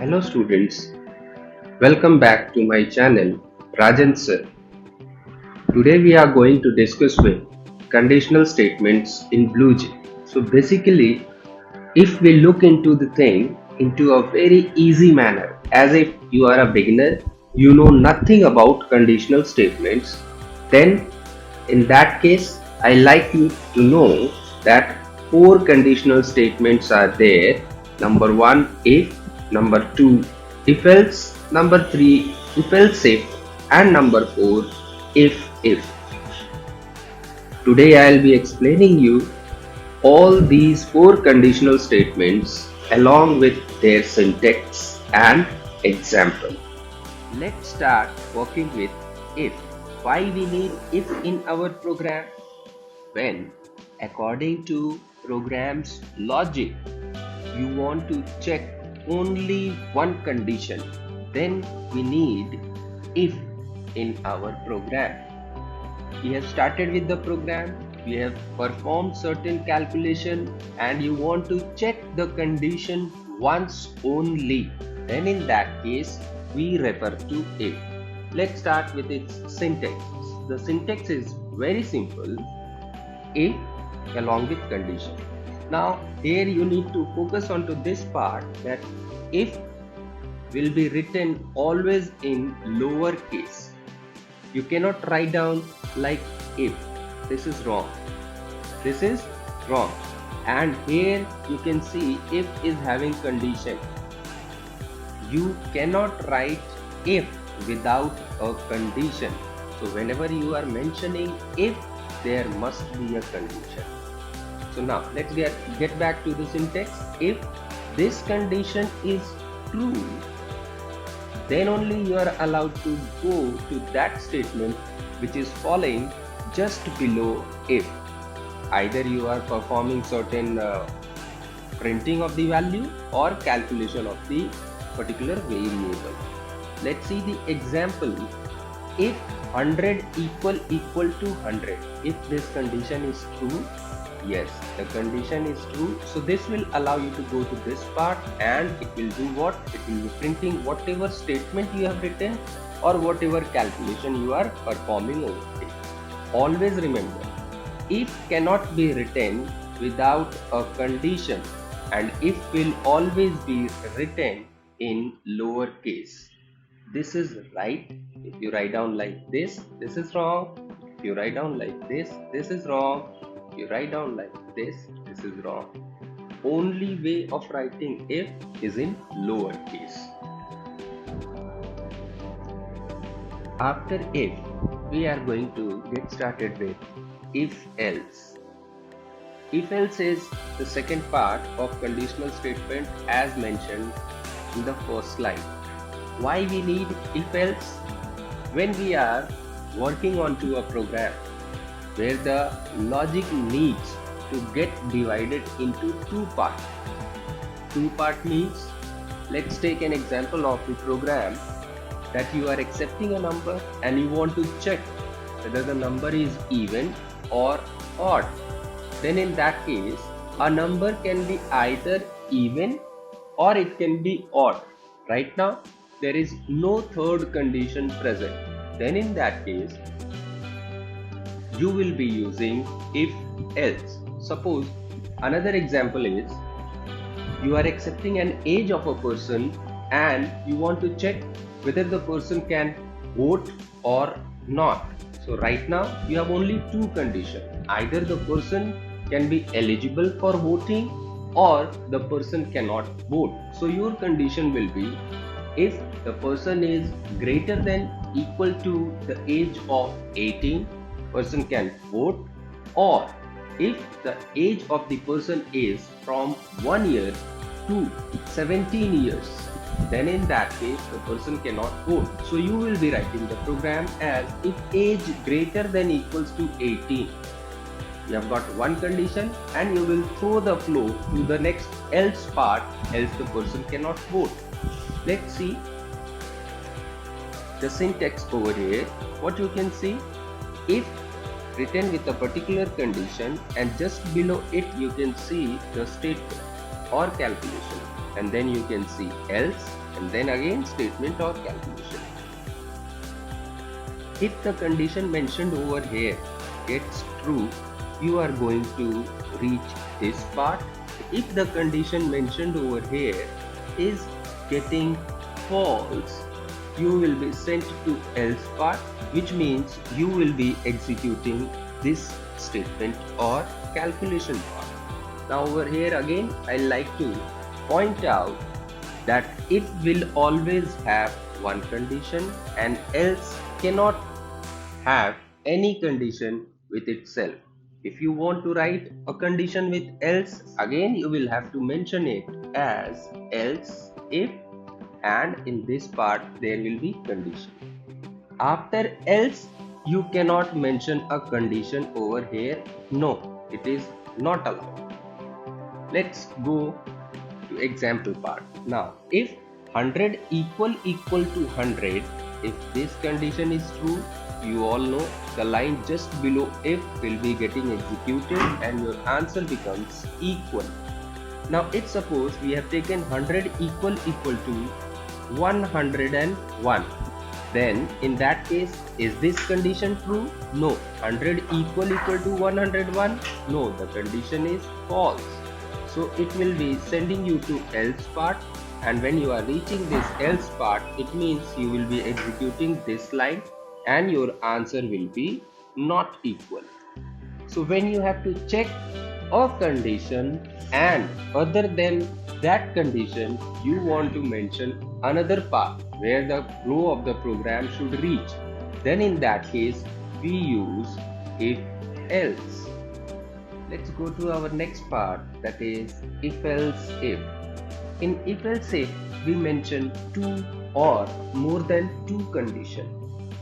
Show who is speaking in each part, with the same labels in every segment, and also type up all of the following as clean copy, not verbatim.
Speaker 1: Hello students, welcome back to my channel Rajan Sir. Today we are going to discuss with conditional statements in BlueJ. So basically, if we look into the thing into a very easy manner, as if you are a beginner, you know nothing about conditional statements, then in that case, I like you to know that four conditional statements are there. Number one, if; number two, if else; number three, if else if; and number four, if. Today I will be explaining you all these four conditional statements along with their syntax and example. Let's start working with if. Why we need if in our program? When, according to program's logic, you want to check only one condition, then we need if in our program. We have started with the program, we have performed certain calculation, and you want to check the condition once only, then in that case we refer to if. Let's start with its syntax. The syntax is very simple: if along with condition. Now here you need to focus on to this part, that if will be written always in lower case. You cannot write down like if. This is wrong. This is wrong. And here you can see if is having condition. You cannot write if without a condition. So whenever you are mentioning if, there must be a condition. So now let's get back to the syntax. If this condition is true, then only you are allowed to go to that statement which is following just below if. Either you are performing certain printing of the value or calculation of the particular variable. Let's see the example. If 100 equal to 100, if this condition is true, yes, the condition is true, so this will allow you to go to this part, and it will do what? It will be printing whatever statement you have written or whatever calculation you are performing over it. Always remember, if cannot be written without a condition, and if will always be written in lower case. This is right. If you write down like this is wrong. If you write down like this is wrong. If you write down like this is wrong. Only way of writing if is in lower case. After if, we are going to get started with if else. If else is the second part of conditional statement as mentioned in the first slide. Why we need if else? When we are working onto a program where the logic needs to get divided into two parts. Two part means, let's take an example of the program that you are accepting a number and you want to check whether the number is even or odd. Then in that case, a number can be either even or it can be odd. Right now, there is no third condition present. Then in that case, you will be using if else. Suppose another example is, you are accepting an age of a person and you want to check whether the person can vote or not. So right now you have only two conditions. Either the person can be eligible for voting or the person cannot vote. So your condition will be, if the person is greater than equal to the age of 18, person can vote, or if the age of the person is from 1 year to 17 years, then in that case the person cannot vote. So you will be writing the program as if age greater than equals to 18. You have got one condition and you will throw the flow to the next else part, else the person cannot vote. Let's see the syntax over here. What you can see, if written with a particular condition, and just below it you can see the statement or calculation, and then you can see else, and then again statement or calculation. If the condition mentioned over here gets true, you are going to reach this part. If the condition mentioned over here is getting false, you will be sent to else part, which means you will be executing this statement or calculation part. Now over here again, I like to point out that it will always have one condition and else cannot have any condition with itself. If you want to write a condition with else, again you will have to mention it as else if, and in this part there will be condition. After else, you cannot mention a condition over here. No, it is not allowed. Let's go to example part. Now, if 100 equal to 100, if this condition is true, you all know the line just below if will be getting executed and your answer becomes equal. Now, it's suppose we have taken 100 equal to 101. Then in that case, is this condition true? No. 100 equal to 101? No, the condition is false. So it will be sending you to else part, and when you are reaching this else part, it means you will be executing this line and your answer will be not equal. So when you have to check a condition and other than that condition, you want to mention another path where the flow of the program should reach, then in that case we use if else. Let's go to our next part, that is if else if. In if else if, we mention two or more than two conditions,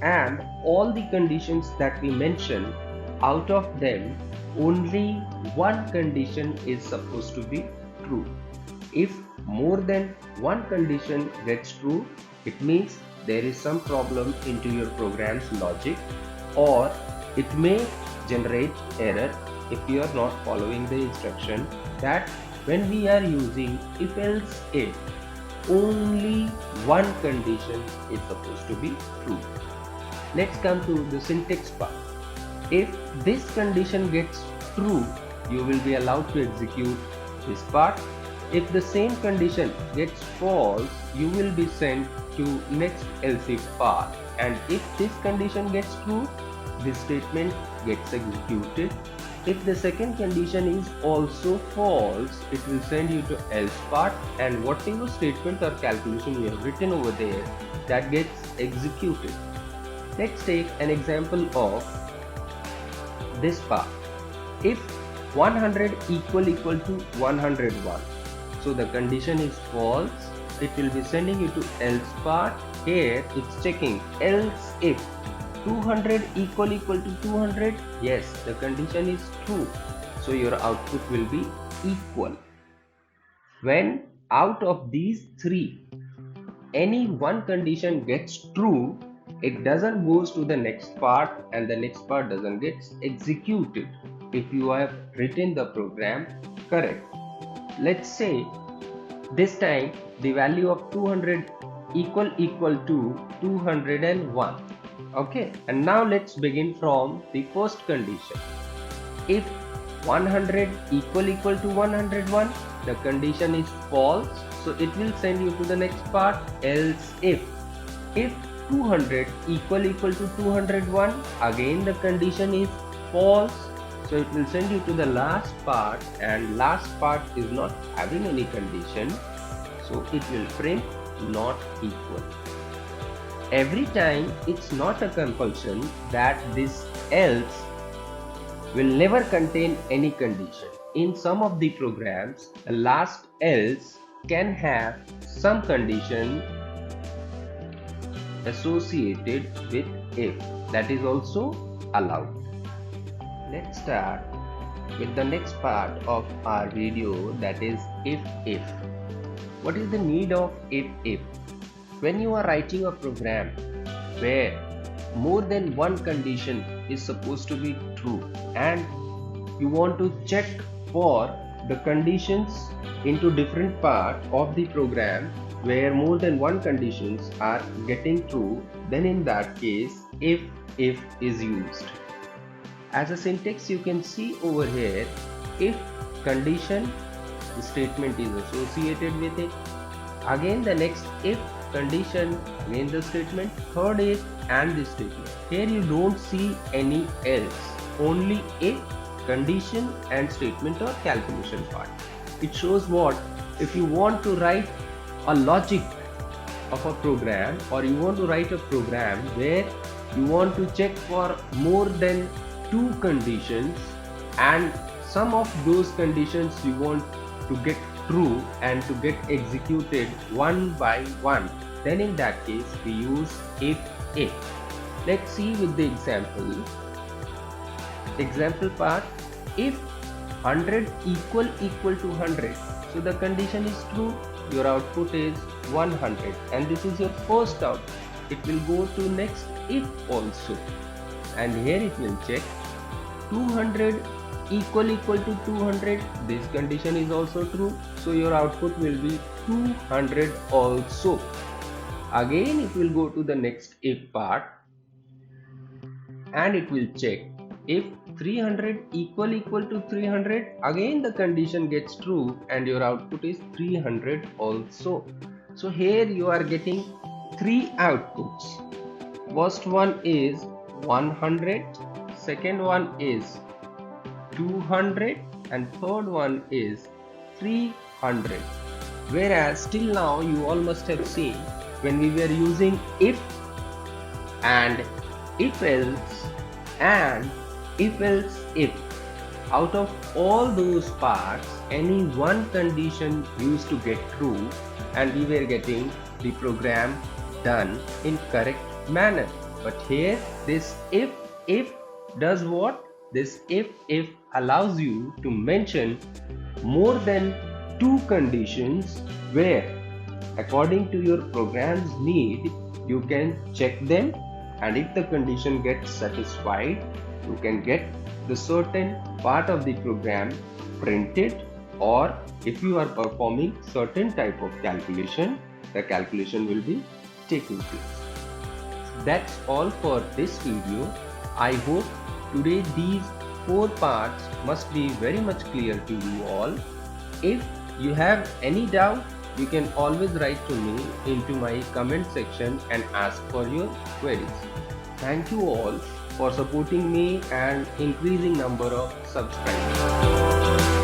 Speaker 1: and all the conditions that we mention, out of them only one condition is supposed to be true. If more than one condition gets true, it means there is some problem into your program's logic, or it may generate error if you are not following the instruction that when we are using if else if, only one condition is supposed to be true. Let's come to the syntax part. If this condition gets true, you will be allowed to execute this part. If the same condition gets false, you will be sent to next else if part, and if this condition gets true, this statement gets executed. If the second condition is also false, it will send you to else part, and whatever statement or calculation you have written over there, that gets executed. Let's take an example of this part. If 100 equal to 101, so the condition is false, it will be sending you to else part. Here it's checking else if 200 equal to 200, yes, the condition is true, so your output will be equal. When out of these three any one condition gets true, it doesn't goes to the next part, and the next part doesn't get executed if you have written the program correct. Let's say this time the value of 200 equal to 201. Okay, and now let's begin from the first condition. If 100 equal to 101, the condition is false, so it will send you to the next part, else if. If 200 equal to 201, again the condition is false, so it will send you to the last part, and last part is not having any condition, so it will print not equal. Every time it's not a compulsion that this else will never contain any condition. In some of the programs, the last else can have some condition associated with if. That is also allowed. Let's start with the next part of our video, that is if. What is the need of if? When you are writing a program where more than one condition is supposed to be true, and you want to check for the conditions into different part of the program where more than one conditions are getting true, then in that case if is used. As a syntax you can see over here, if condition statement is associated with it, again the next if condition, again the statement, third if and this statement. Here you don't see any else, only if, condition and statement or calculation part. It shows what, if you want to write a logic of a program, or you want to write a program where you want to check for more than two conditions and some of those conditions you want to get true and to get executed one by one, then in that case we use if. Let's see with the example part. If 100 equal to 100, so the condition is true, your output is 100 and this is your first output. It will go to next if also, and here it will check 200 equal to 200, this condition is also true, so your output will be 200 also. Again it will go to the next if part and it will check if 300 equal to 300, again the condition gets true and your output is 300 also. So here you are getting three outputs. First one is 100, second one is 200 and third one is 300. Whereas till now you all must have seen when we were using if and if else and if else if, out of all those parts any one condition used to get true and we were getting the program done in correct manner. But here this if does what? This if allows you to mention more than two conditions where according to your program's need you can check them, and if the condition gets satisfied you can get the certain part of the program printed, or if you are performing certain type of calculation, the calculation will be taking place. That's all for this video. I hope today these four parts must be very much clear to you all. If you have any doubt, you can always write to me into my comment section and ask for your queries. Thank you all for supporting me and increasing number of subscribers.